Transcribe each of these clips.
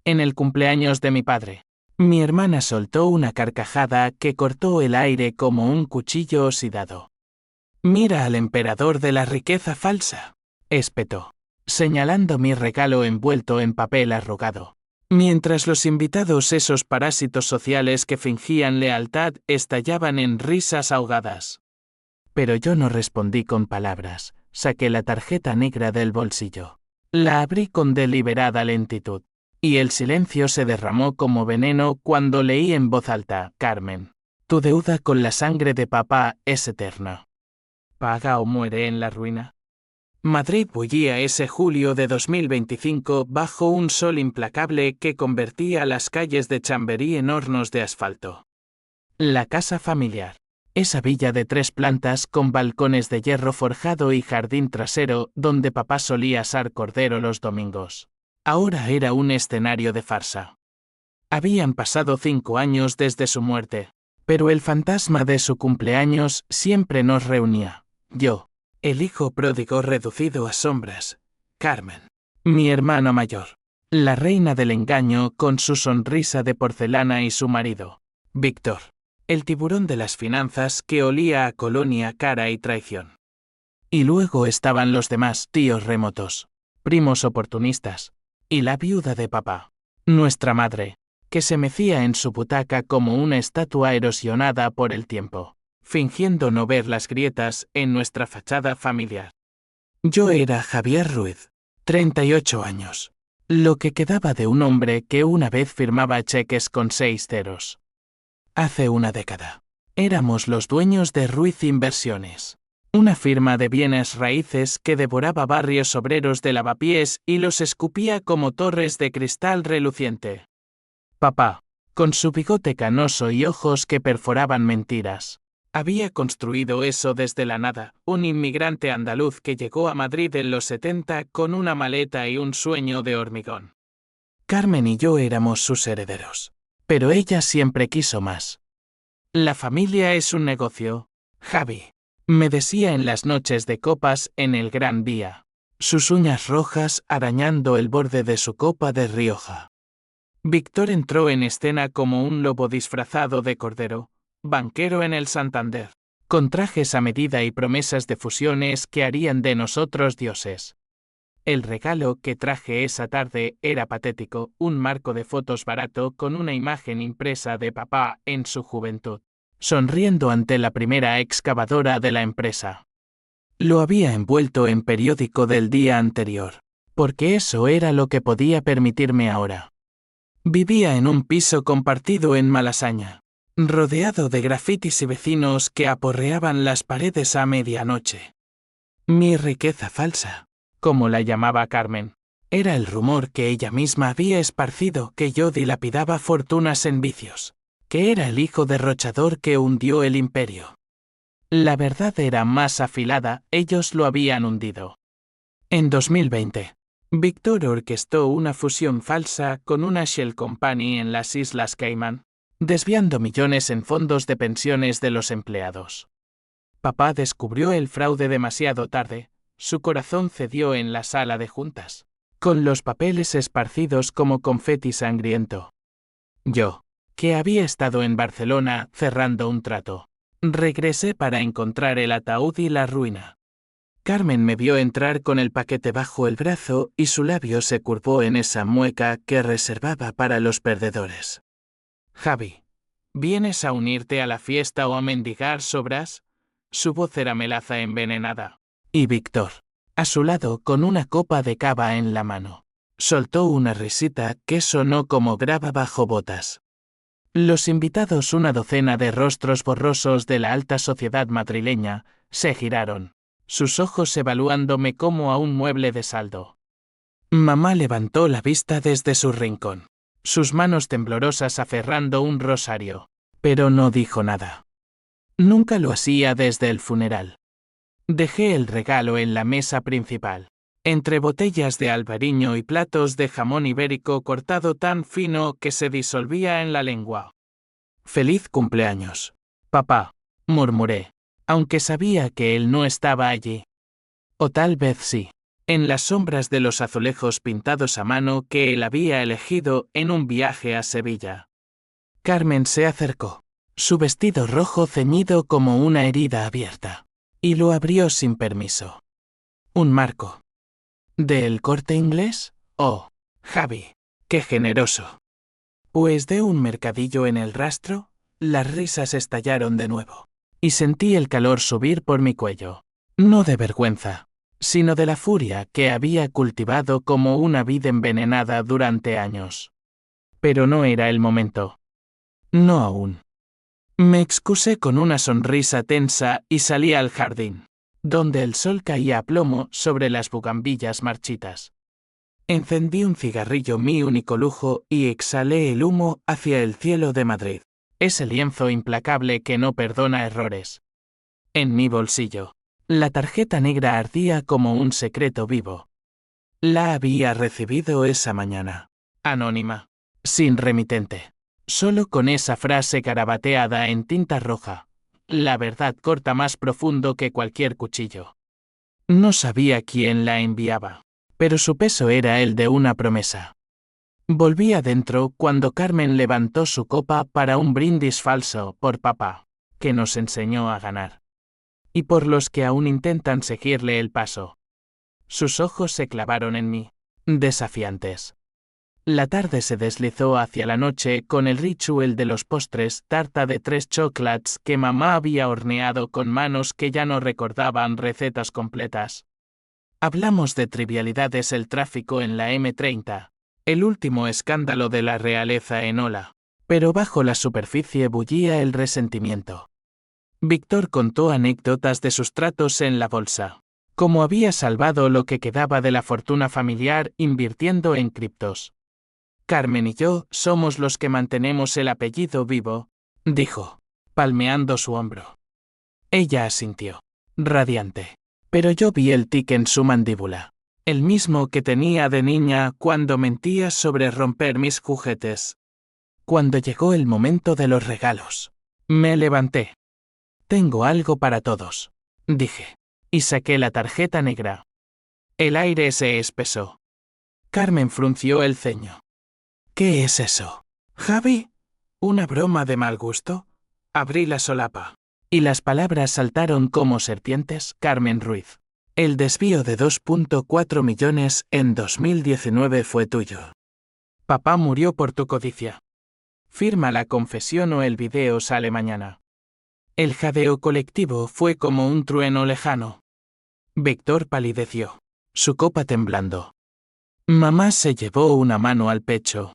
en el cumpleaños de mi padre. Mi hermana soltó una carcajada que cortó el aire como un cuchillo oxidado. Mira al emperador de la riqueza falsa, espetó, señalando mi regalo envuelto en papel arrugado. Mientras los invitados, esos parásitos sociales que fingían lealtad, estallaban en risas ahogadas. Pero yo no respondí con palabras, saqué la tarjeta negra del bolsillo. La abrí con deliberada lentitud. Y el silencio se derramó como veneno cuando leí en voz alta: Carmen, tu deuda con la sangre de papá es eterna. Paga o muere en la ruina. Madrid bullía ese julio de 2025 bajo un sol implacable que convertía las calles de Chamberí en hornos de asfalto. La casa familiar. Esa villa de 3 plantas con balcones de hierro forjado y jardín trasero donde papá solía asar cordero los domingos. Ahora era un escenario de farsa. Habían pasado 5 años desde su muerte, pero el fantasma de su cumpleaños siempre nos reunía. Yo, el hijo pródigo reducido a sombras, Carmen, mi hermano mayor, la reina del engaño con su sonrisa de porcelana, y su marido, Víctor, el tiburón de las finanzas que olía a colonia cara y traición. Y luego estaban los demás tíos remotos, primos oportunistas, y la viuda de papá, nuestra madre, que se mecía en su butaca como una estatua erosionada por el tiempo, fingiendo no ver las grietas en nuestra fachada familiar. Yo era Javier Ruiz, 38 años, lo que quedaba de un hombre que una vez firmaba cheques con 6 ceros. Hace una década, éramos los dueños de Ruiz Inversiones, una firma de bienes raíces que devoraba barrios obreros de Lavapiés y los escupía como torres de cristal reluciente. Papá, con su bigote canoso y ojos que perforaban mentiras, había construido eso desde la nada, un inmigrante andaluz que llegó a Madrid en los 70 con una maleta y un sueño de hormigón. Carmen y yo éramos sus herederos, pero ella siempre quiso más. La familia es un negocio, Javi, me decía en las noches de copas en el Gran Vía, sus uñas rojas arañando el borde de su copa de Rioja. Víctor entró en escena como un lobo disfrazado de cordero, banquero en el Santander, con trajes a medida y promesas de fusiones que harían de nosotros dioses. El regalo que traje esa tarde era patético, un marco de fotos barato con una imagen impresa de papá en su juventud, sonriendo ante la primera excavadora de la empresa. Lo había envuelto en periódico del día anterior, porque eso era lo que podía permitirme ahora. Vivía en un piso compartido en Malasaña, rodeado de grafitis y vecinos que aporreaban las paredes a medianoche. Mi riqueza falsa, como la llamaba Carmen, era el rumor que ella misma había esparcido, que yo dilapidaba fortunas en vicios, que era el hijo derrochador que hundió el imperio. La verdad era más afilada, ellos lo habían hundido. En 2020, Víctor orquestó una fusión falsa con una Shell Company en las Islas Caimán, desviando millones en fondos de pensiones de los empleados. Papá descubrió el fraude demasiado tarde, su corazón cedió en la sala de juntas, con los papeles esparcidos como confeti sangriento. Yo, que había estado en Barcelona cerrando un trato, regresé para encontrar el ataúd y la ruina. Carmen me vio entrar con el paquete bajo el brazo y su labio se curvó en esa mueca que reservaba para los perdedores. Javi, ¿vienes a unirte a la fiesta o a mendigar sobras? Su voz era melaza envenenada. Y Víctor, a su lado con una copa de cava en la mano, soltó una risita que sonó como grava bajo botas. Los invitados, una docena de rostros borrosos de la alta sociedad madrileña, se giraron, sus ojos evaluándome como a un mueble de saldo. Mamá levantó la vista desde su rincón, sus manos temblorosas aferrando un rosario, pero no dijo nada. Nunca lo hacía desde el funeral. Dejé el regalo en la mesa principal, entre botellas de albariño y platos de jamón ibérico cortado tan fino que se disolvía en la lengua. «Feliz cumpleaños, papá», murmuré, aunque sabía que él no estaba allí. O tal vez sí. en las sombras de los azulejos pintados a mano que él había elegido en un viaje a Sevilla. Carmen se acercó, su vestido rojo ceñido como una herida abierta, y lo abrió sin permiso. Un marco. ¿De El Corte Inglés? Oh, Javi, qué generoso. Pues de un mercadillo en el rastro. Las risas estallaron de nuevo, y sentí el calor subir por mi cuello. No de vergüenza, sino de la furia que había cultivado como una vid envenenada durante años. Pero no era el momento. No aún. Me excusé con una sonrisa tensa y salí al jardín, donde el sol caía a plomo sobre las bugambillas marchitas. Encendí un cigarrillo, mi único lujo, y exhalé el humo hacia el cielo de Madrid. Ese lienzo implacable que no perdona errores. En mi bolsillo, la tarjeta negra ardía como un secreto vivo. La había recibido esa mañana. Anónima. Sin remitente. Solo con esa frase garabateada en tinta roja. La verdad corta más profundo que cualquier cuchillo. No sabía quién la enviaba, pero su peso era el de una promesa. Volví adentro cuando Carmen levantó su copa para un brindis falso por papá, que nos enseñó a ganar. Y por los que aún intentan seguirle el paso. Sus ojos se clavaron en mí, desafiantes. La tarde se deslizó hacia la noche con el ritual de los postres, tarta de 3 chocolates que mamá había horneado con manos que ya no recordaban recetas completas. Hablamos de trivialidades, el tráfico en la M30. El último escándalo de la realeza en ola. Pero bajo la superficie bullía el resentimiento. Víctor contó anécdotas de sus tratos en la bolsa. Cómo había salvado lo que quedaba de la fortuna familiar invirtiendo en criptos. Carmen y yo somos los que mantenemos el apellido vivo, dijo, palmeando su hombro. Ella asintió, radiante. Pero yo vi el tic en su mandíbula. El mismo que tenía de niña cuando mentía sobre romper mis juguetes. Cuando llegó el momento de los regalos, me levanté. Tengo algo para todos, dije, y saqué la tarjeta negra. El aire se espesó. Carmen frunció el ceño. ¿Qué es eso, Javi? ¿Una broma de mal gusto? Abrí la solapa, y las palabras saltaron como serpientes. Carmen Ruiz. El desvío de 2.4 millones en 2019 fue tuyo. Papá murió por tu codicia. Firma la confesión o el video sale mañana. El jadeo colectivo fue como un trueno lejano. Víctor palideció, su copa temblando. Mamá se llevó una mano al pecho.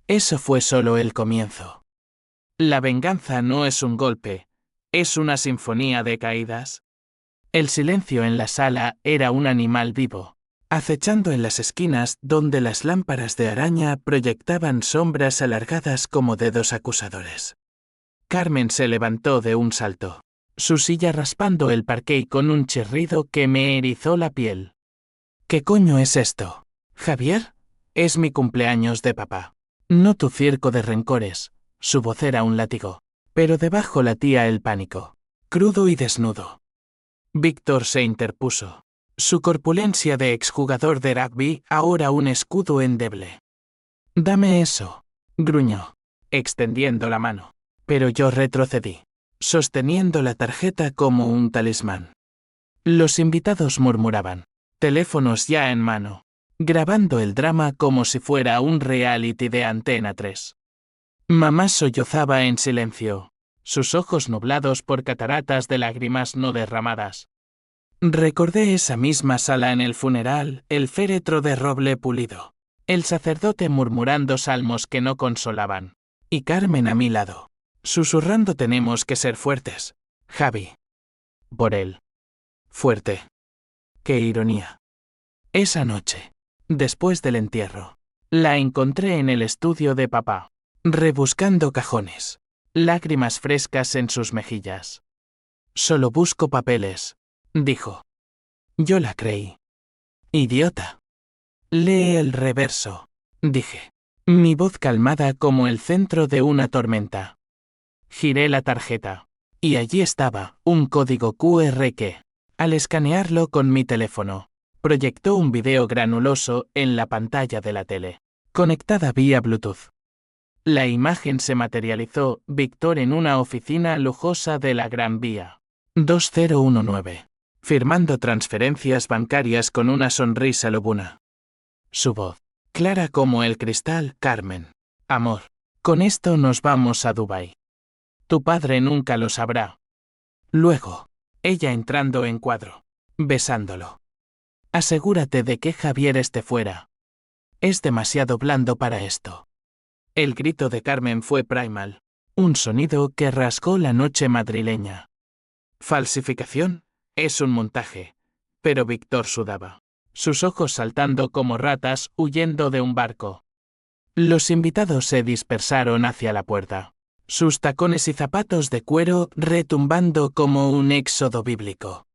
Eso fue solo el comienzo. La venganza no es un golpe, es una sinfonía de caídas. El silencio en la sala era un animal vivo, acechando en las esquinas donde las lámparas de araña proyectaban sombras alargadas como dedos acusadores. Carmen se levantó de un salto, su silla raspando el parquet con un chirrido que me erizó la piel. ¿Qué coño es esto, Javier? Es mi cumpleaños de papá. No tu circo de rencores. Su voz era un látigo, pero debajo latía el pánico, crudo y desnudo. Víctor se interpuso. Su corpulencia de exjugador de rugby, ahora un escudo endeble. Dame eso, gruñó, extendiendo la mano. Pero yo retrocedí, sosteniendo la tarjeta como un talismán. Los invitados murmuraban, teléfonos ya en mano, grabando el drama como si fuera un reality de Antena 3. Mamá sollozaba en silencio, sus ojos nublados por cataratas de lágrimas no derramadas. Recordé esa misma sala en el funeral, el féretro de roble pulido, el sacerdote murmurando salmos que no consolaban, y Carmen a mi lado, susurrando tenemos que ser fuertes, Javi. Por él. Fuerte. Qué ironía. Esa noche, después del entierro, la encontré en el estudio de papá, rebuscando cajones, lágrimas frescas en sus mejillas. Solo busco papeles, dijo. Yo la creí. Idiota. Lee el reverso, dije, mi voz calmada como el centro de una tormenta. Giré la tarjeta, y allí estaba, un código QR que, al escanearlo con mi teléfono, Proyectó un video granuloso en la pantalla de la tele, conectada vía Bluetooth. La imagen se materializó, Víctor en una oficina lujosa de la Gran Vía 2019, firmando transferencias bancarias con una sonrisa lobuna. Su voz, clara como el cristal: Carmen, amor, con esto nos vamos a Dubái. Tu padre nunca lo sabrá. Luego, ella entrando en cuadro, besándolo. Asegúrate de que Javier esté fuera. Es demasiado blando para esto. El grito de Carmen fue primal, un sonido que rasgó la noche madrileña. Falsificación, es un montaje. Pero Víctor sudaba, sus ojos saltando como ratas huyendo de un barco. Los invitados se dispersaron hacia la puerta, sus tacones y zapatos de cuero retumbando como un éxodo bíblico.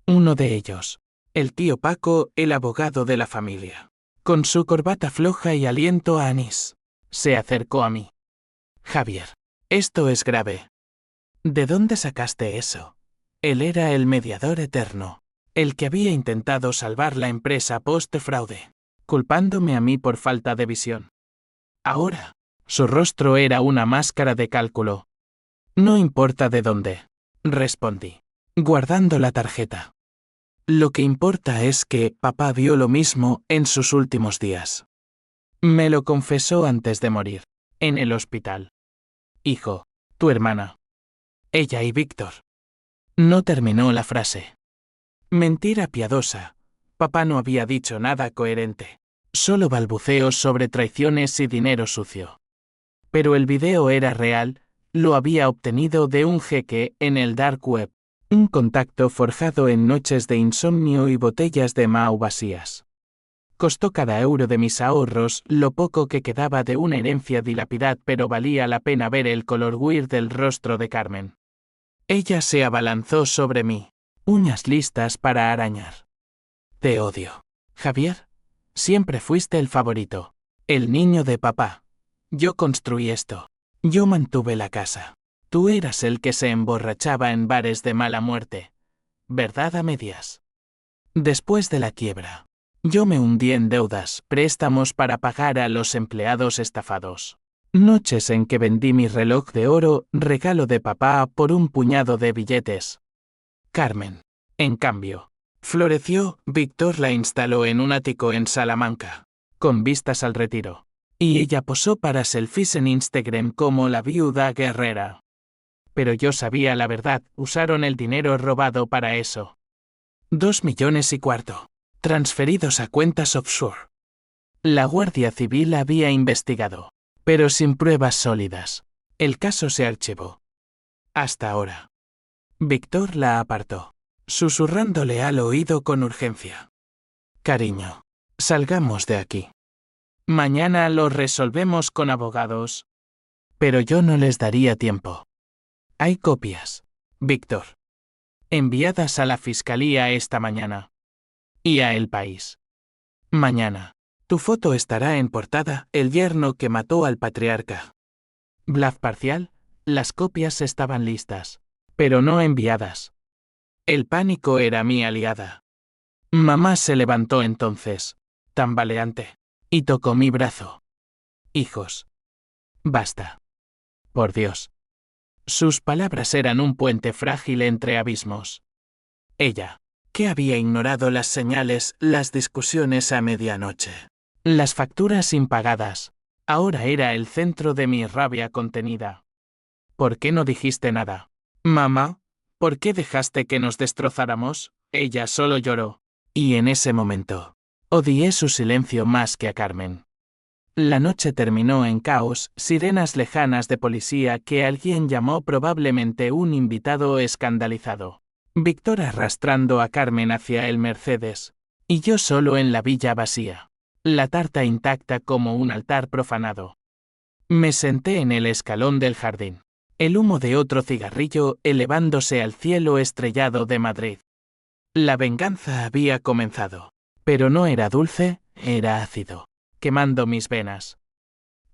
Uno de ellos, el tío Paco, el abogado de la familia, con su corbata floja y aliento a anís, se acercó a mí. Javier, esto es grave. ¿De dónde sacaste eso? Él era el mediador eterno, el que había intentado salvar la empresa post-fraude, culpándome a mí por falta de visión. Ahora, su rostro era una máscara de cálculo. No importa de dónde, respondí, guardando la tarjeta. Lo que importa es que papá vio lo mismo en sus últimos días. Me lo confesó antes de morir, en el hospital. Hijo, tu hermana. Ella y Víctor. No terminó la frase. Mentira piadosa. Papá no había dicho nada coherente. Solo balbuceos sobre traiciones y dinero sucio. Pero el video era real, lo había obtenido de un jeque en el dark web. Un contacto forjado en noches de insomnio y botellas de Mao vacías. Costó cada euro de mis ahorros, lo poco que quedaba de una herencia dilapidada, pero valía la pena ver el color weird del rostro de Carmen. Ella se abalanzó sobre mí, uñas listas para arañar. Te odio, Javier. Siempre fuiste el favorito, el niño de papá. Yo construí esto. Yo mantuve la casa. Tú eras el que se emborrachaba en bares de mala muerte. ¿Verdad a medias? Después de la quiebra, yo me hundí en deudas, préstamos para pagar a los empleados estafados. Noches en que vendí mi reloj de oro, regalo de papá, por un puñado de billetes. Carmen, en cambio, floreció. Víctor la instaló en un ático en Salamanca, con vistas al retiro. Y ella posó para selfies en Instagram como la viuda guerrera. Pero yo sabía la verdad, usaron el dinero robado para eso. 2,25 millones, transferidos a cuentas offshore. La Guardia Civil había investigado, pero sin pruebas sólidas. El caso se archivó. Hasta ahora. Víctor la apartó, susurrándole al oído con urgencia. Cariño, salgamos de aquí. Mañana lo resolvemos con abogados. Pero yo no les daría tiempo. Hay copias, Víctor, enviadas a la fiscalía esta mañana. Y a El País. Mañana. Tu foto estará en portada, el yerno que mató al patriarca. Bluff parcial, las copias estaban listas, pero no enviadas. El pánico era mi aliada. Mamá se levantó entonces, tambaleante, y tocó mi brazo. Hijos. Basta. Por Dios. Sus palabras eran un puente frágil entre abismos. Ella, que había ignorado las señales, las discusiones a medianoche, las facturas impagadas, ahora era el centro de mi rabia contenida. ¿Por qué no dijiste nada? Mamá, ¿por qué dejaste que nos destrozáramos? Ella solo lloró. Y en ese momento, odié su silencio más que a Carmen. La noche terminó en caos, sirenas lejanas de policía que alguien llamó, probablemente un invitado escandalizado. Víctor arrastrando a Carmen hacia el Mercedes. Y yo solo en la villa vacía. La tarta intacta como un altar profanado. Me senté en el escalón del jardín. El humo de otro cigarrillo elevándose al cielo estrellado de Madrid. La venganza había comenzado. Pero no era dulce, era ácido, quemando mis venas.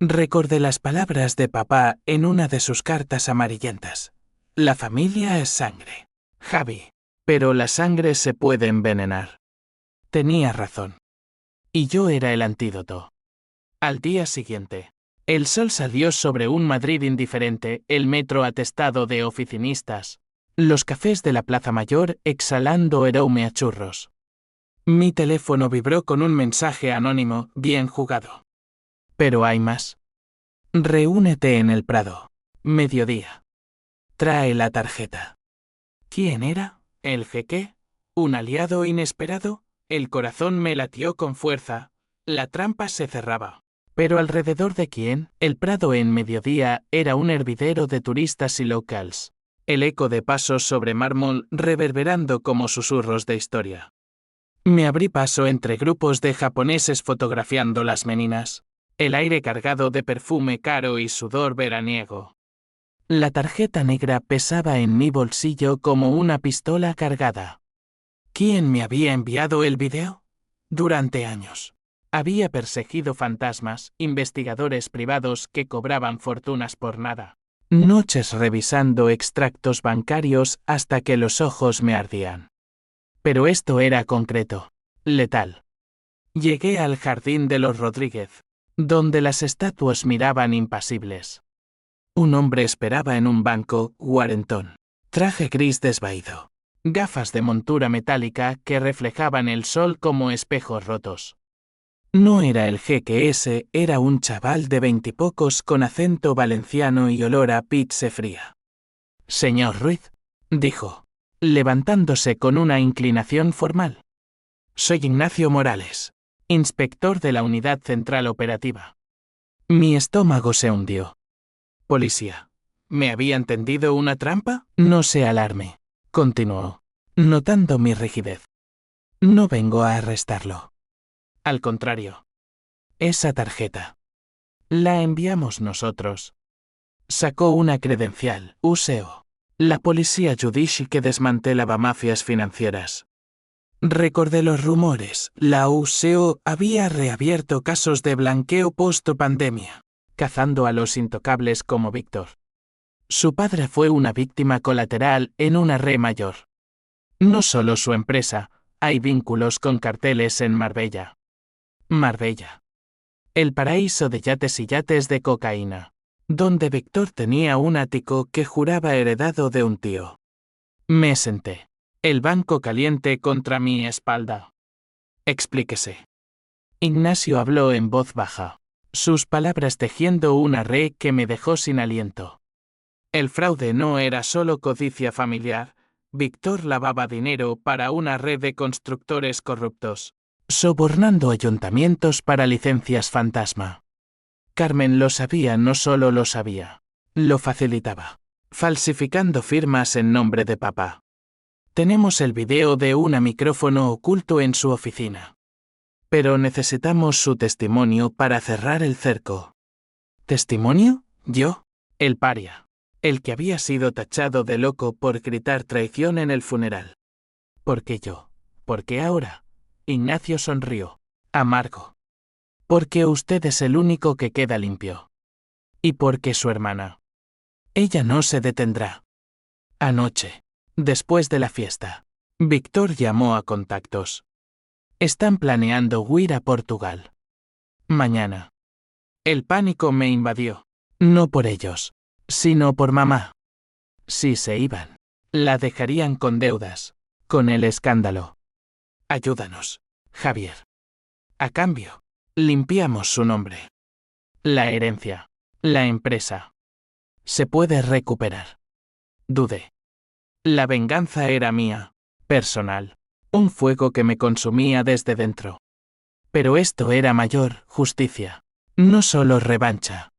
Recordé las palabras de papá en una de sus cartas amarillentas. La familia es sangre, Javi, pero la sangre se puede envenenar. Tenía razón. Y yo era el antídoto. Al día siguiente, el sol salió sobre un Madrid indiferente, el metro atestado de oficinistas, los cafés de la Plaza Mayor exhalando aroma a churros. Mi teléfono vibró con un mensaje anónimo, bien jugado. Pero hay más. Reúnete en el Prado. Mediodía. Trae la tarjeta. ¿Quién era? ¿El jeque? ¿Un aliado inesperado? El corazón me latió con fuerza. La trampa se cerraba. Pero alrededor de quién, el Prado en mediodía era un hervidero de turistas y locals. El eco de pasos sobre mármol reverberando como susurros de historia. Me abrí paso entre grupos de japoneses fotografiando las meninas. El aire cargado de perfume caro y sudor veraniego. La tarjeta negra pesaba en mi bolsillo como una pistola cargada. ¿Quién me había enviado el video? Durante años. Había perseguido fantasmas, investigadores privados que cobraban fortunas por nada. Noches revisando extractos bancarios hasta que los ojos me ardían. Pero esto era concreto, letal. Llegué al jardín de los Rodríguez, donde las estatuas miraban impasibles. Un hombre esperaba en un banco, cuarentón. Traje gris desvaído. Gafas de montura metálica que reflejaban el sol como espejos rotos. No era el jeque ese, era un chaval de veintipocos con acento valenciano y olor a pizza fría. Señor Ruiz, dijo, levantándose con una inclinación formal. Soy Ignacio Morales, inspector de la Unidad Central Operativa. Mi estómago se hundió. Policía. ¿Me habían tendido una trampa? No se alarme, continuó, notando mi rigidez. No vengo a arrestarlo. Al contrario. Esa tarjeta. La enviamos nosotros. Sacó una credencial, USEO. La policía judici que desmantelaba mafias financieras. Recordé los rumores. La USEO había reabierto casos de blanqueo post-pandemia, cazando a los intocables como Víctor. Su padre fue una víctima colateral en una red mayor. No solo su empresa, hay vínculos con carteles en Marbella. Marbella. El paraíso de yates y yates de cocaína, donde Víctor tenía un ático que juraba heredado de un tío. Me senté. El banco caliente contra mi espalda. Explíquese. Ignacio habló en voz baja, sus palabras tejiendo una red que me dejó sin aliento. El fraude no era solo codicia familiar. Víctor lavaba dinero para una red de constructores corruptos, sobornando ayuntamientos para licencias fantasma. Carmen lo sabía, no solo lo sabía, lo facilitaba, falsificando firmas en nombre de papá. Tenemos el video de un micrófono oculto en su oficina. Pero necesitamos su testimonio para cerrar el cerco. ¿Testimonio? ¿Yo? El paria. El que había sido tachado de loco por gritar traición en el funeral. ¿Por qué yo? ¿Por qué ahora? Ignacio sonrió, amargo. Porque usted es el único que queda limpio. Y porque su hermana. Ella no se detendrá. Anoche, después de la fiesta, Víctor llamó a contactos. Están planeando huir a Portugal. Mañana. El pánico me invadió. No por ellos, sino por mamá. Si se iban, la dejarían con deudas, con el escándalo. Ayúdanos, Javier. A cambio, limpiamos su nombre. La herencia, la empresa. Se puede recuperar. Dudé. La venganza era mía, personal, un fuego que me consumía desde dentro. Pero esto era mayor, justicia, no solo revancha.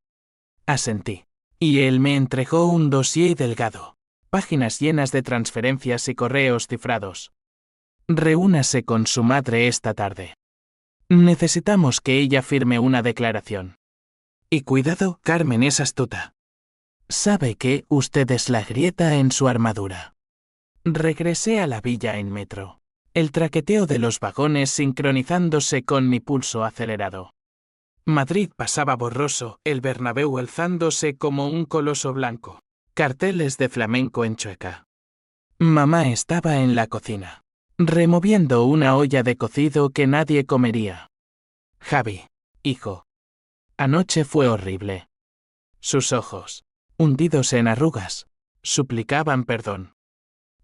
Asentí. Y él me entregó un dossier delgado, páginas llenas de transferencias y correos cifrados. Reúnase con su madre esta tarde. Necesitamos que ella firme una declaración. Y cuidado, Carmen es astuta. Sabe que usted es la grieta en su armadura. Regresé a la villa en metro. El traqueteo de los vagones sincronizándose con mi pulso acelerado. Madrid pasaba borroso, el Bernabéu alzándose como un coloso blanco. Carteles de flamenco en Chueca. Mamá estaba en la cocina. removiendo una olla de cocido que nadie comería. Javi, hijo. Anoche fue horrible. Sus ojos, hundidos en arrugas, suplicaban perdón.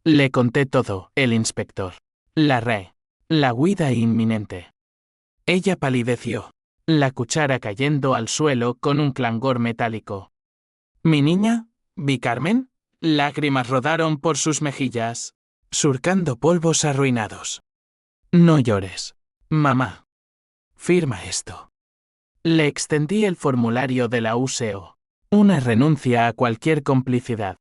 Le conté todo, el inspector. La huida inminente. Ella palideció, la cuchara cayendo al suelo con un clangor metálico. ¿Mi niña? ¿Vi Carmen? Lágrimas rodaron por sus mejillas, surcando polvos arruinados. No llores, mamá. Firma esto. Le extendí el formulario de la USEO, una renuncia a cualquier complicidad.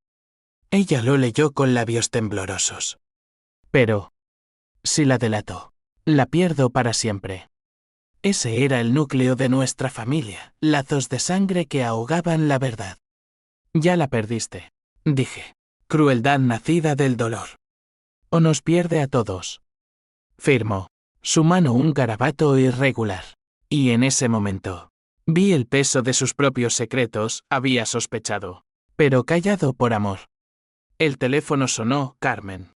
Ella lo leyó con labios temblorosos. Pero, si la delato, la pierdo para siempre. Ese era el núcleo de nuestra familia, lazos de sangre que ahogaban la verdad. Ya la perdiste, dije. Crueldad nacida del dolor. O nos pierde a todos. Firmó, su mano un garabato irregular. Y en ese momento, vi el peso de sus propios secretos, había sospechado, pero callado por amor. El teléfono sonó, Carmen.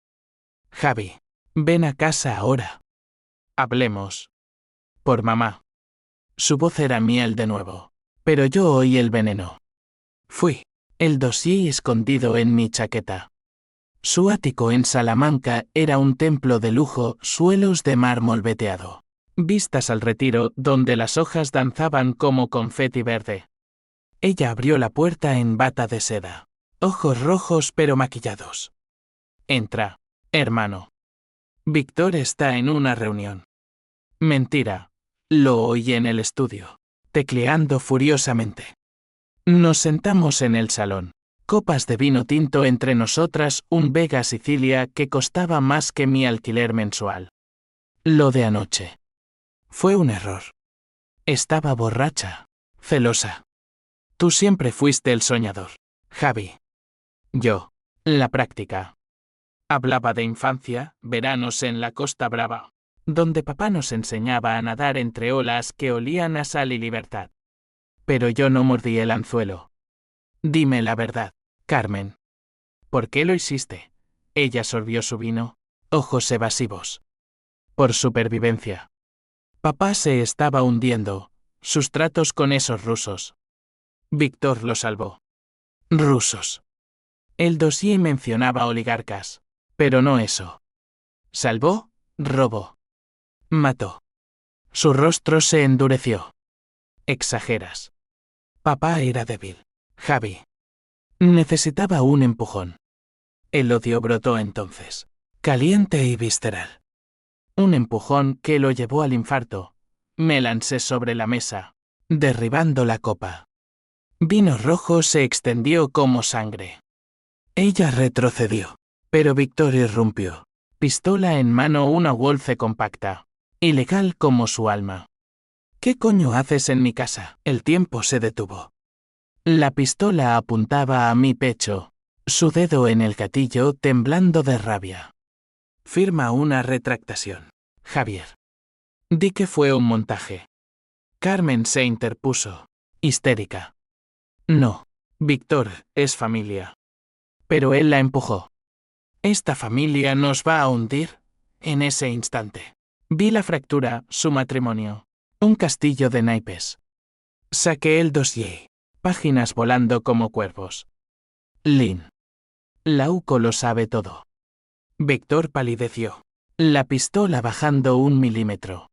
Javi, ven a casa ahora. Hablemos. Por mamá. Su voz era miel de nuevo, pero yo oí el veneno. Fui, el dossier escondido en mi chaqueta. Su ático en Salamanca era un templo de lujo, suelos de mármol veteado. Vistas al retiro donde las hojas danzaban como confeti verde. Ella abrió la puerta en bata de seda. Ojos rojos pero maquillados. Entra, hermano. Víctor está en una reunión. Mentira. Lo oí en el estudio, tecleando furiosamente. Nos sentamos en el salón. Copas de vino tinto entre nosotras, un Vega Sicilia que costaba más que mi alquiler mensual. Lo de anoche. Fue un error. Estaba borracha, celosa. Tú siempre fuiste el soñador, Javi. Yo, la práctica. Hablaba de infancia, veranos en la Costa Brava, donde papá nos enseñaba a nadar entre olas que olían a sal y libertad. Pero yo no mordí el anzuelo. Dime la verdad, Carmen. ¿Por qué lo hiciste? Ella sorbió su vino, ojos evasivos. Por supervivencia. Papá se estaba hundiendo, sus tratos con esos rusos. Víctor lo salvó. Rusos. El dossier mencionaba oligarcas, pero no eso. Salvó, robó. Mató. Su rostro se endureció. Exageras. Papá era débil, Javi. Necesitaba un empujón. El odio brotó entonces, caliente y visceral. Un empujón que lo llevó al infarto. Me lancé sobre la mesa, derribando la copa. Vino rojo se extendió como sangre. Ella retrocedió, pero Víctor irrumpió, pistola en mano, una Wolfe compacta, ilegal como su alma. ¿Qué coño haces en mi casa? El tiempo se detuvo. La pistola apuntaba a mi pecho, su dedo en el gatillo temblando de rabia. Firma una retractación, Javier. Di que fue un montaje. Carmen se interpuso, histérica. No, Víctor, es familia. Pero él la empujó. Esta familia nos va a hundir. En ese instante. Vi la fractura, su matrimonio. Un castillo de naipes. Saqué el dossier. Páginas volando como cuervos. Lynn. Lauco lo sabe todo. Víctor palideció. La pistola bajando 1 milímetro.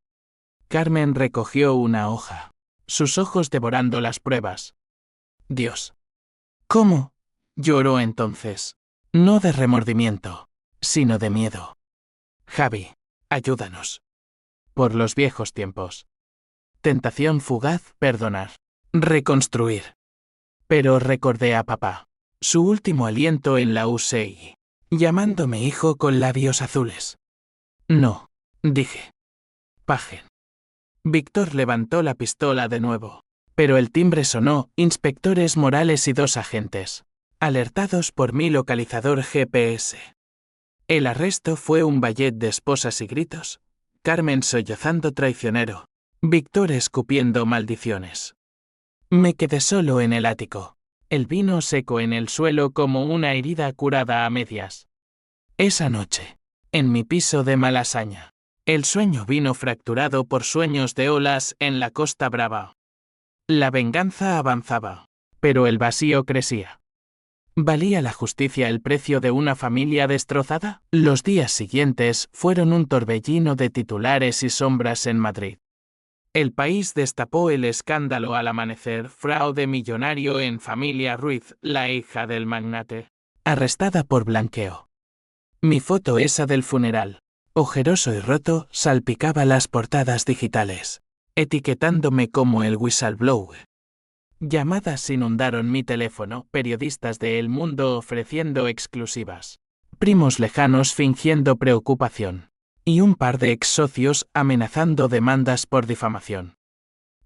Carmen recogió una hoja. Sus ojos devorando las pruebas. Dios. ¿Cómo? Lloró entonces. No de remordimiento, sino de miedo. Javi, ayúdanos. Por los viejos tiempos. Tentación fugaz, perdonar. Reconstruir. Pero recordé a papá. Su último aliento en la UCI. Llamándome hijo con labios azules. No, dije. Pagen. Víctor levantó la pistola de nuevo. Pero el timbre sonó, inspectores Morales y 2 agentes. Alertados por mi localizador GPS. El arresto fue un ballet de esposas y gritos. Carmen sollozando traicionero. Víctor escupiendo maldiciones. Me quedé solo en el ático. El vino seco en el suelo como una herida curada a medias. Esa noche, En mi piso de Malasaña. El sueño vino fracturado por sueños de olas en la Costa Brava. La venganza avanzaba, pero el vacío crecía. ¿Valía la justicia el precio de una familia destrozada? Los días siguientes fueron un torbellino de titulares y sombras en Madrid. El país destapó el escándalo al amanecer: fraude millonario en familia Ruiz, la hija del magnate, arrestada por blanqueo. Mi foto, esa del funeral, ojeroso y roto, salpicaba las portadas digitales, etiquetándome como el whistleblower. Llamadas inundaron mi teléfono, periodistas de El Mundo ofreciendo exclusivas, primos lejanos fingiendo preocupación, y un par de ex socios amenazando demandas por difamación.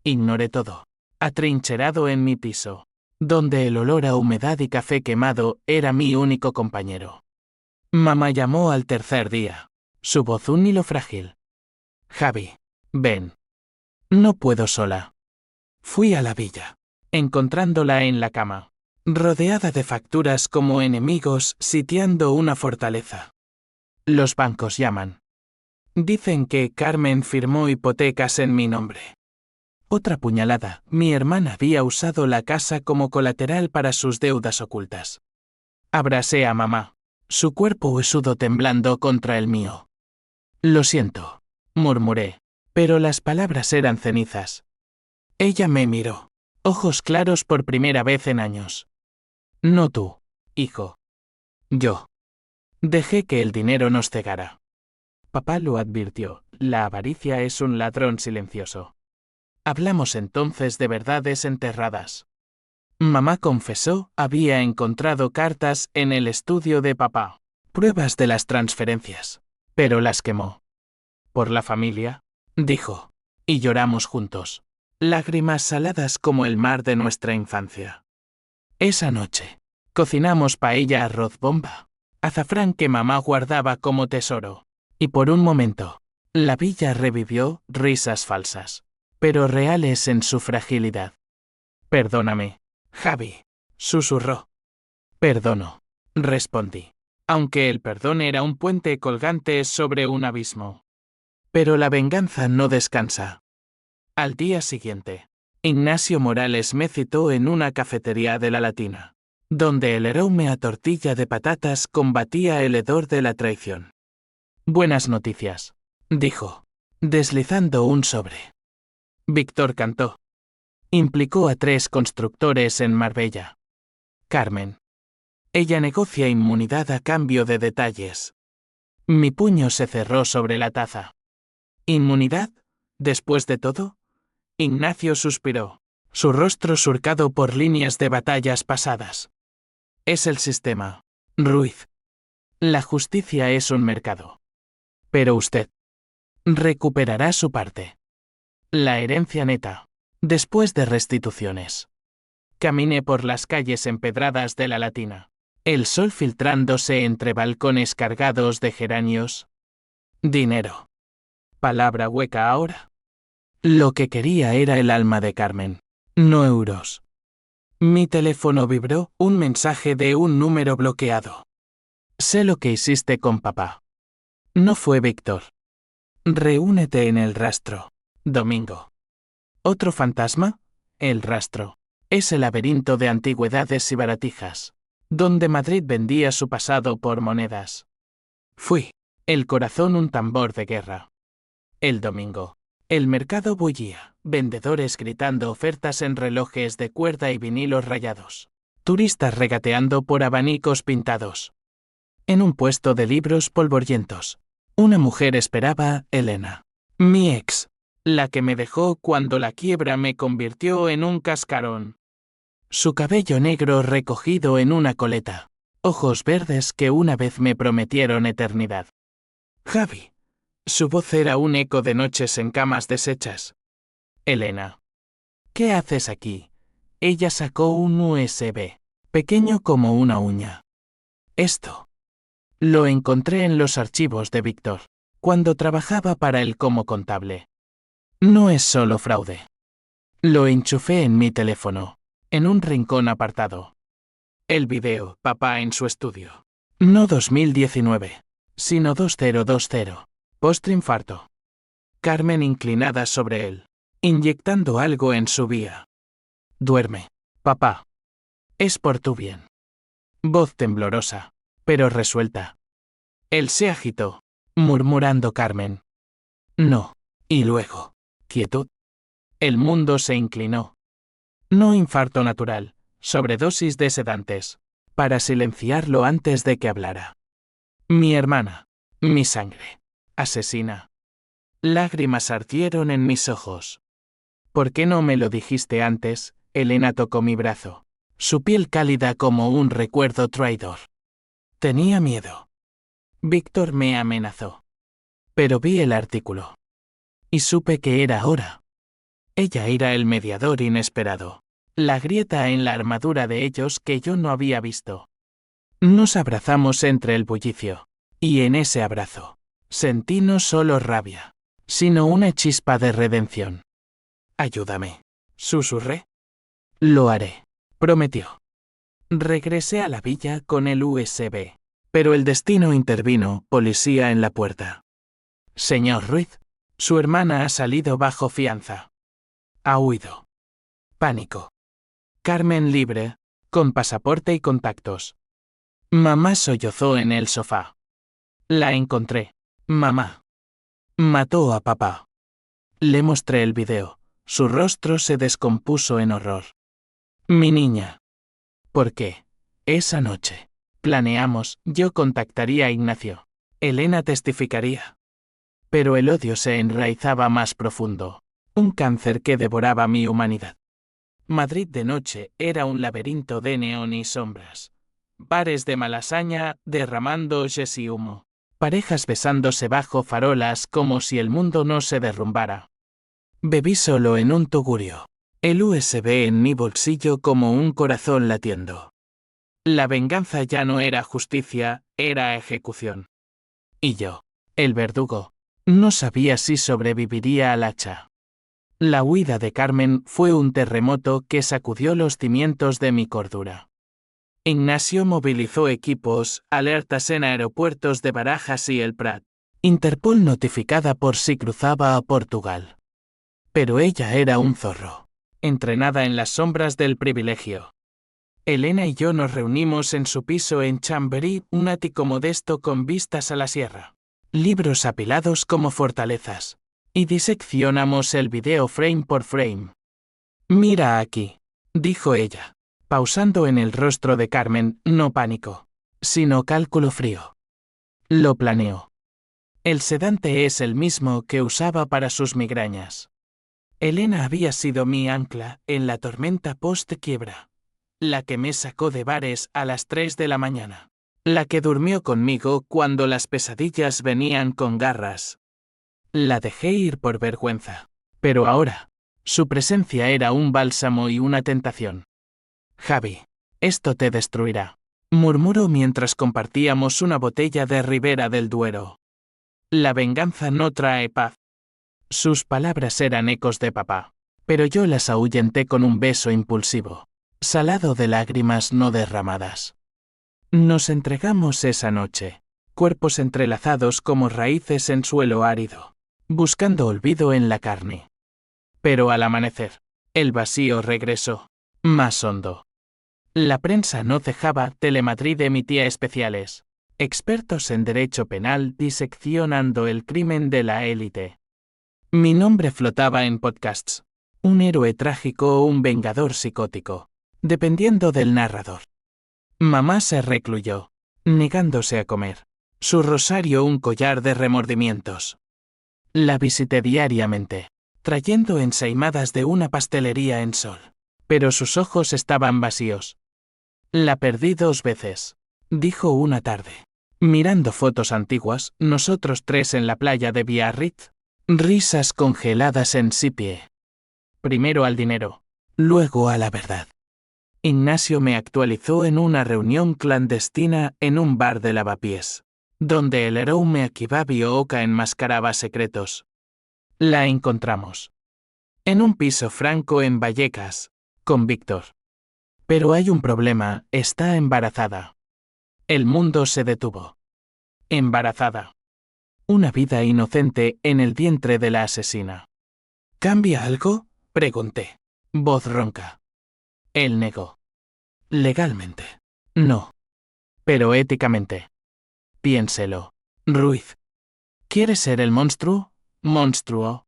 Ignoré todo, atrincherado en mi piso, donde el olor a humedad y café quemado era mi único compañero. Mamá llamó al tercer día, su voz un hilo frágil. Javi, ven. No puedo sola. Fui a la villa, encontrándola en la cama, rodeada de facturas como enemigos sitiando una fortaleza. Los bancos llaman. Dicen que Carmen firmó hipotecas en mi nombre. Otra puñalada: mi hermana había usado la casa como colateral para sus deudas ocultas. Abracé a mamá, su cuerpo huesudo temblando contra el mío. Lo siento, murmuré, pero las palabras eran cenizas. Ella me miró, ojos claros por primera vez en años. No tú, hijo. Yo. Dejé que el dinero nos cegara. Papá lo advirtió: la avaricia es un ladrón silencioso. Hablamos entonces de verdades enterradas. Mamá confesó: había encontrado cartas en el estudio de papá, pruebas de las transferencias, pero las quemó. Por la familia, dijo, y lloramos juntos, lágrimas saladas como el mar de nuestra infancia. Esa noche, cocinamos paella arroz bomba, azafrán que mamá guardaba como tesoro, y por un momento, la villa revivió, risas falsas, pero reales en su fragilidad. Perdóname, Javi, susurró. Perdono, respondí, aunque el perdón era un puente colgante sobre un abismo. Pero la venganza no descansa. Al día siguiente, Ignacio Morales me citó en una cafetería de la Latina, donde el aroma a tortilla de patatas combatía el hedor de la traición. Buenas noticias, dijo, deslizando un sobre. Víctor cantó. Implicó a 3 constructores en Marbella. Carmen. Ella negocia inmunidad a cambio de detalles. Mi puño se cerró sobre la taza. ¿Inmunidad? ¿Después de todo? Ignacio suspiró, su rostro surcado por líneas de batallas pasadas. Es el sistema, Ruiz. La justicia es un mercado. Pero usted recuperará su parte. La herencia neta, después de restituciones. Caminé por las calles empedradas de la Latina, el sol filtrándose entre balcones cargados de geranios. Dinero. Palabra hueca ahora. Lo que quería era el alma de Carmen, no euros. Mi teléfono vibró, un mensaje de un número bloqueado. Sé lo que hiciste con papá. No fue Víctor. Reúnete en el rastro. Domingo. ¿Otro fantasma? El rastro. Es el laberinto de antigüedades y baratijas, donde Madrid vendía su pasado por monedas. Fui. El corazón un tambor de guerra. El domingo. El mercado bullía, vendedores gritando ofertas en relojes de cuerda y vinilos rayados. Turistas regateando por abanicos pintados. En un puesto de libros polvorientos, una mujer esperaba: Elena. Mi ex. La que me dejó cuando la quiebra me convirtió en un cascarón. Su cabello negro recogido en una coleta. Ojos verdes que una vez me prometieron eternidad. Javi. Su voz era un eco de noches en camas deshechas. Elena. ¿Qué haces aquí? Ella sacó un USB, pequeño como una uña. Esto. Lo encontré en los archivos de Víctor, cuando trabajaba para él como contable. No es solo fraude. Lo enchufé en mi teléfono, en un rincón apartado. El video, papá en su estudio. No 2019. sino 2020. Postrinfarto. Carmen inclinada sobre él, inyectando algo en su vía. Duerme, papá. Es por tu bien. Voz temblorosa, pero resuelta. Él se agitó, murmurando Carmen. No. Y luego, quietud. El mundo se inclinó. No infarto natural, sobredosis de sedantes, para silenciarlo antes de que hablara. Mi hermana, mi sangre, asesina. Lágrimas ardieron en mis ojos. ¿Por qué no me lo dijiste antes? Elena tocó mi brazo, su piel cálida como un recuerdo traidor. Tenía miedo. Víctor me amenazó. Pero vi el artículo. Y supe que era hora. Ella era el mediador inesperado. La grieta en la armadura de ellos que yo no había visto. Nos abrazamos entre el bullicio. Y en ese abrazo, sentí no solo rabia, sino una chispa de redención. Ayúdame, susurré. Lo haré, prometió. Regresé a la villa con el USB. Pero el destino intervino, policía en la puerta. Señor Ruiz, su hermana ha salido bajo fianza. Ha huido. Pánico. Carmen libre, con pasaporte y contactos. Mamá sollozó en el sofá. La encontré. Mamá. Mató a papá. Le mostré el video. Su rostro se descompuso en horror. Mi niña. ¿Por qué? Esa noche. Planeamos, yo contactaría a Ignacio. Elena testificaría. Pero el odio se enraizaba más profundo. Un cáncer que devoraba mi humanidad. Madrid de noche era un laberinto de neón y sombras. Bares de malasaña derramando y humo. Parejas besándose bajo farolas como si el mundo no se derrumbara. Bebí solo en un tugurio. El USB en mi bolsillo como un corazón latiendo. La venganza ya no era justicia, era ejecución. Y yo, el verdugo, no sabía si sobreviviría al hacha. La huida de Carmen fue un terremoto que sacudió los cimientos de mi cordura. Ignacio movilizó equipos, alertas en aeropuertos de Barajas y El Prat. Interpol notificada por si cruzaba a Portugal. Pero ella era un zorro, entrenada en las sombras del privilegio. Elena y yo nos reunimos en su piso en Chamberí, un ático modesto con vistas a la sierra. Libros apilados como fortalezas. Y diseccionamos el video frame por frame. Mira aquí, dijo ella, pausando en el rostro de Carmen, no pánico, sino cálculo frío. Lo planeó. El sedante es el mismo que usaba para sus migrañas. Elena había sido mi ancla en la tormenta post-quiebra. La que me sacó de bares a las 3 de la mañana. La que durmió conmigo cuando las pesadillas venían con garras. La dejé ir por vergüenza. Pero ahora, su presencia era un bálsamo y una tentación. Javi, esto te destruirá, murmuró mientras compartíamos una botella de Ribera del Duero. La venganza no trae paz. Sus palabras eran ecos de papá, pero yo las ahuyenté con un beso impulsivo, salado de lágrimas no derramadas. Nos entregamos esa noche, cuerpos entrelazados como raíces en suelo árido, buscando olvido en la carne. Pero al amanecer, el vacío regresó, más hondo. La prensa no cejaba, Telemadrid emitía especiales, expertos en derecho penal diseccionando el crimen de la élite. Mi nombre flotaba en podcasts, un héroe trágico o un vengador psicótico, dependiendo del narrador. Mamá se recluyó, negándose a comer, su rosario un collar de remordimientos. La visité diariamente, trayendo ensaimadas de una pastelería en Sol, pero sus ojos estaban vacíos. La perdí 2 veces, dijo una tarde. Mirando fotos antiguas, nosotros 3 en la playa de Biarritz. Risas congeladas en Sipie. Primero al dinero, luego a la verdad. Ignacio me actualizó en una reunión clandestina en un bar de Lavapiés, donde el Eroume Akibabio Oka enmascaraba secretos. La encontramos. En un piso franco en Vallecas, con Víctor. Pero hay un problema, está embarazada. El mundo se detuvo. Embarazada. Una vida inocente en el vientre de la asesina. ¿Cambia algo?, pregunté. Voz ronca. Él negó. Legalmente. No. Pero éticamente. Piénselo. Ruiz. ¿Quieres ser el monstruo? Monstruo.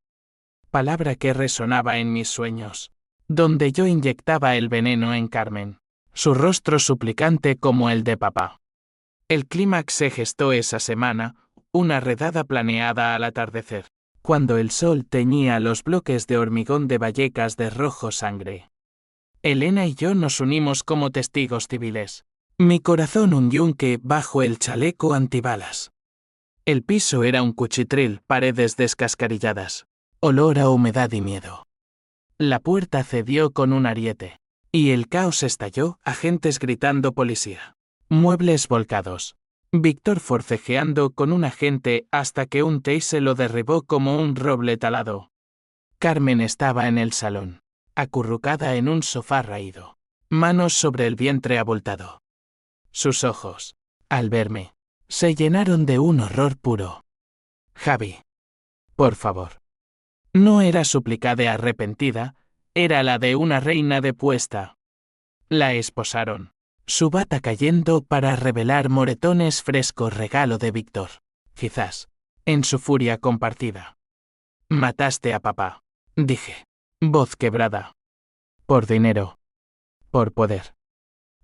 Palabra que resonaba en mis sueños. Donde yo inyectaba el veneno en Carmen. Su rostro suplicante como el de papá. El clímax se gestó esa semana, una redada planeada al atardecer, cuando el sol teñía los bloques de hormigón de Vallecas de rojo sangre. Elena y yo nos unimos como testigos civiles. Mi corazón un yunque bajo el chaleco antibalas. El piso era un cuchitril, paredes descascarilladas. Olor a humedad y miedo. La puerta cedió con un ariete. Y el caos estalló, agentes gritando policía. Muebles volcados. Víctor forcejeando con un agente hasta que un taser lo derribó como un roble talado. Carmen estaba en el salón, acurrucada en un sofá raído. Manos sobre el vientre abultado. Sus ojos, al verme, se llenaron de un horror puro. Javi. Por favor. No era súplica arrepentida, era la de una reina depuesta. La esposaron. Su bata cayendo para revelar moretones frescos regalo de Víctor. Quizás, en su furia compartida. Mataste a papá, dije. Voz quebrada. Por dinero. Por poder.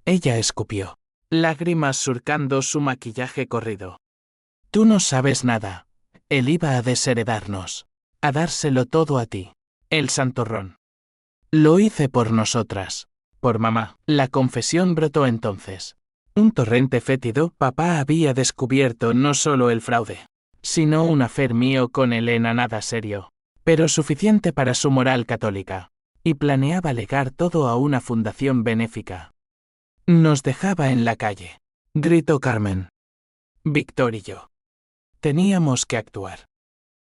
Ella escupió, lágrimas surcando su maquillaje corrido. Tú no sabes nada. Él iba a desheredarnos. A dárselo todo a ti. El santurrón. Lo hice por nosotras. Por mamá. La confesión brotó entonces. Un torrente fétido. Papá había descubierto no solo el fraude, sino un affair mío con Elena nada serio, pero suficiente para su moral católica, y planeaba legar todo a una fundación benéfica. Nos dejaba en la calle, gritó Carmen. Víctor y yo. Teníamos que actuar.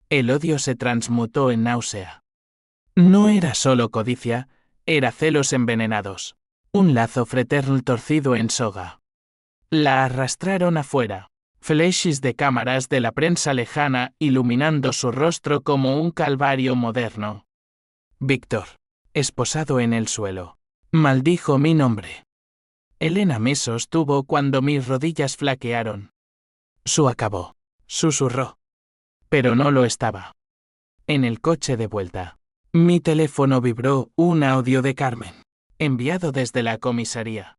El odio se transmutó en náusea. No era solo codicia, era celos envenenados. Un lazo fraternal torcido en soga. La arrastraron afuera. Flashes de cámaras de la prensa lejana iluminando su rostro como un calvario moderno. Víctor, esposado en el suelo, maldijo mi nombre. Elena me sostuvo cuando mis rodillas flaquearon. Su acabó, susurró. Pero no lo estaba. En el coche de vuelta. Mi teléfono vibró, un audio de Carmen, enviado desde la comisaría.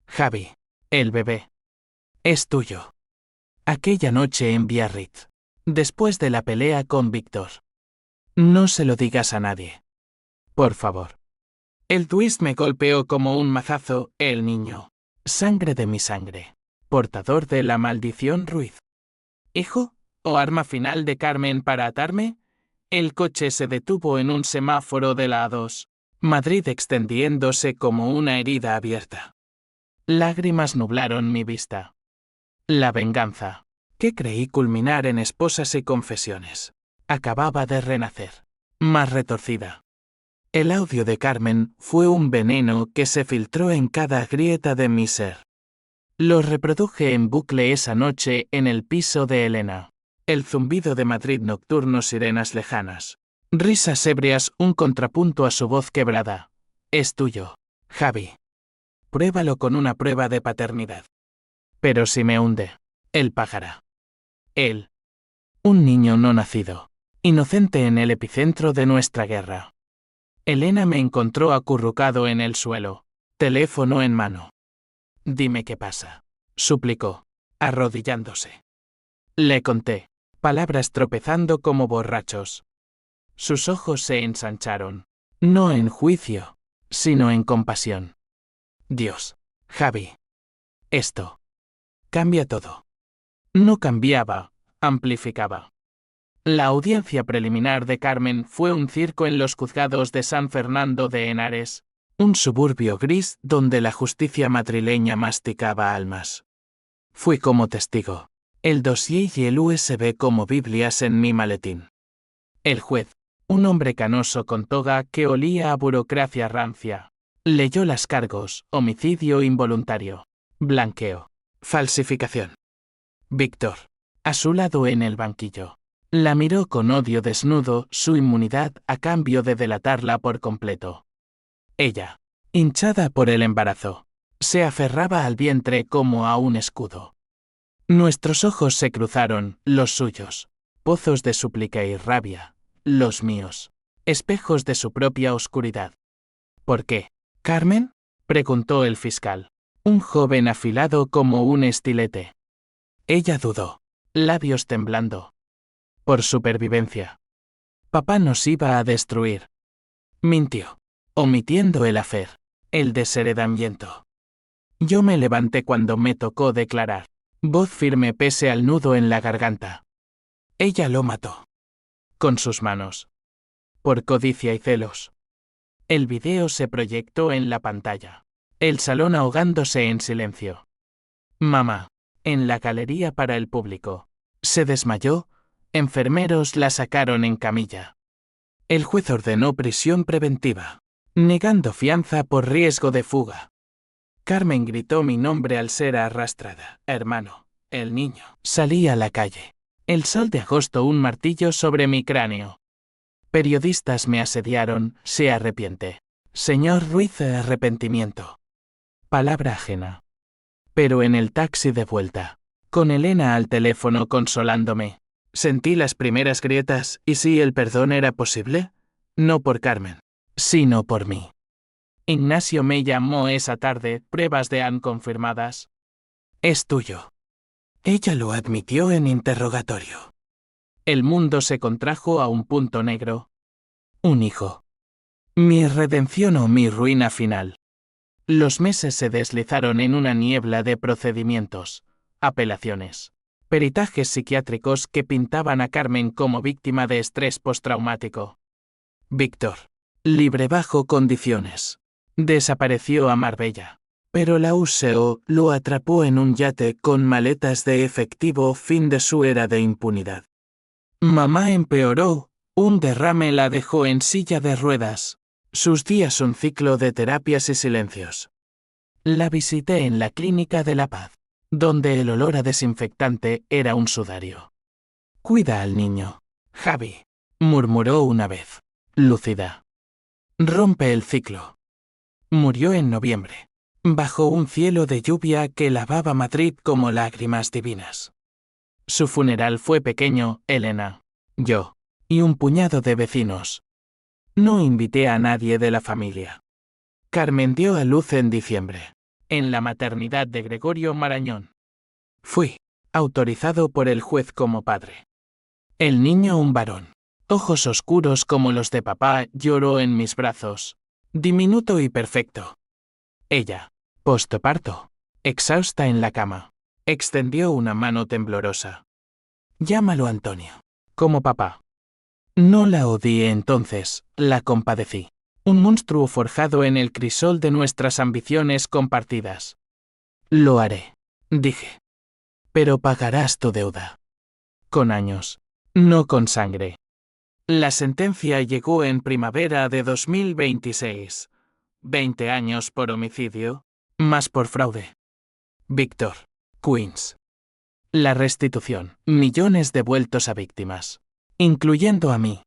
Javi, el bebé. Es tuyo. Aquella noche en Biarritz. Después de la pelea con Víctor. No se lo digas a nadie. Por favor. El twist me golpeó como un mazazo, el niño. Sangre de mi sangre. Portador de la maldición Ruiz. ¿Hijo? ¿O arma final de Carmen para atarme? El coche se detuvo en un semáforo de la A2. Madrid extendiéndose como una herida abierta. Lágrimas nublaron mi vista. La venganza, que creí culminar en esposas y confesiones, acababa de renacer, más retorcida. El audio de Carmen fue un veneno que se filtró en cada grieta de mi ser. Lo reproduje en bucle esa noche en el piso de Elena. El zumbido de Madrid nocturno, sirenas lejanas. Risas ebrias, un contrapunto a su voz quebrada. Es tuyo, Javi. Pruébalo con una prueba de paternidad. Pero si me hunde, él pagará. Él. Un niño no nacido. Inocente en el epicentro de nuestra guerra. Elena me encontró acurrucado en el suelo, teléfono en mano. Dime qué pasa, suplicó, arrodillándose. Le conté, palabras tropezando como borrachos. Sus ojos se ensancharon, no en juicio, sino en compasión. Dios, Javi. Esto. Cambia todo. No cambiaba, amplificaba. La audiencia preliminar de Carmen fue un circo en los juzgados de San Fernando de Henares, un suburbio gris donde la justicia madrileña masticaba almas. Fui como testigo, el dossier y el USB como Biblias en mi maletín. El juez, un hombre canoso con toga que olía a burocracia rancia, leyó las cargos: homicidio involuntario, blanqueo, falsificación. Víctor, a su lado en el banquillo. La miró con odio desnudo, su inmunidad a cambio de delatarla por completo. Ella, hinchada por el embarazo, se aferraba al vientre como a un escudo. Nuestros ojos se cruzaron, los suyos, pozos de súplica y rabia, los míos, espejos de su propia oscuridad. ¿Por qué? ¿Carmen?, preguntó el fiscal, un joven afilado como un estilete. Ella dudó, labios temblando. Por supervivencia. Papá nos iba a destruir. Mintió, omitiendo el hacer, el desheredamiento. Yo me levanté cuando me tocó declarar, voz firme pese al nudo en la garganta. Ella lo mató. Con sus manos. Por codicia y celos. El video se proyectó en la pantalla. El salón ahogándose en silencio. Mamá, en la galería para el público, se desmayó, enfermeros la sacaron en camilla. El juez ordenó prisión preventiva, negando fianza por riesgo de fuga. Carmen gritó mi nombre al ser arrastrada. Hermano, el niño. Salí a la calle. El sol de agosto, un martillo sobre mi cráneo. Periodistas me asediaron, se arrepiente. Señor Ruiz, arrepentimiento. Palabra ajena. Pero en el taxi de vuelta, con Elena al teléfono consolándome, sentí las primeras grietas, ¿y si el perdón era posible? No por Carmen, sino por mí. Ignacio me llamó esa tarde, pruebas de Anne confirmadas. Es tuyo. Ella lo admitió en interrogatorio. El mundo se contrajo a un punto negro. Un hijo. Mi redención o mi ruina final. Los meses se deslizaron en una niebla de procedimientos, apelaciones, peritajes psiquiátricos que pintaban a Carmen como víctima de estrés postraumático. Víctor, libre bajo condiciones, desapareció a Marbella, pero la USO lo atrapó en un yate con maletas de efectivo, fin de su era de impunidad. Mamá empeoró, un derrame la dejó en silla de ruedas. Sus días un ciclo de terapias y silencios. La visité en la Clínica de la Paz, donde el olor a desinfectante era un sudario. Cuida al niño, Javi, murmuró una vez, lúcida. Rompe el ciclo. Murió en noviembre, bajo un cielo de lluvia que lavaba Madrid como lágrimas divinas. Su funeral fue pequeño, Elena, yo, y un puñado de vecinos. No invité a nadie de la familia. Carmen dio a luz en diciembre, en la maternidad de Gregorio Marañón. Fui autorizado por el juez como padre. El niño, un varón, ojos oscuros como los de papá, lloró en mis brazos, diminuto y perfecto. Ella, postparto, exhausta en la cama, extendió una mano temblorosa. Llámalo Antonio, como papá. No la odié entonces, la compadecí. Un monstruo forjado en el crisol de nuestras ambiciones compartidas. Lo haré, dije. Pero pagarás tu deuda. Con años, no con sangre. La sentencia llegó en primavera de 2026. 20 años por homicidio, más por fraude. Víctor, Queens. La restitución, millones devueltos a víctimas, incluyendo a mí.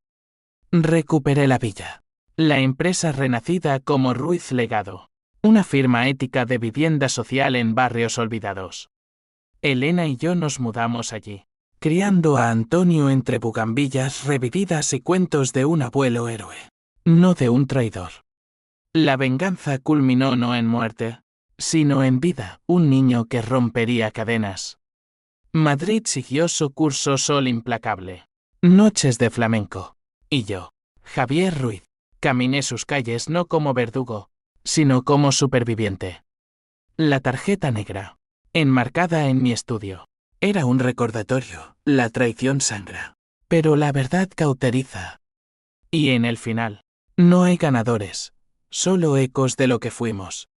Recuperé la villa. La empresa renacida como Ruiz Legado, una firma ética de vivienda social en barrios olvidados. Elena y yo nos mudamos allí, criando a Antonio entre bugambillas revividas y cuentos de un abuelo héroe, no de un traidor. La venganza culminó no en muerte, sino en vida, un niño que rompería cadenas. Madrid siguió su curso sol implacable. Noches de flamenco. Y yo, Javier Ruiz, caminé sus calles no como verdugo, sino como superviviente. La tarjeta negra, enmarcada en mi estudio, era un recordatorio, la traición sangra, pero la verdad cauteriza. Y en el final, no hay ganadores, solo ecos de lo que fuimos.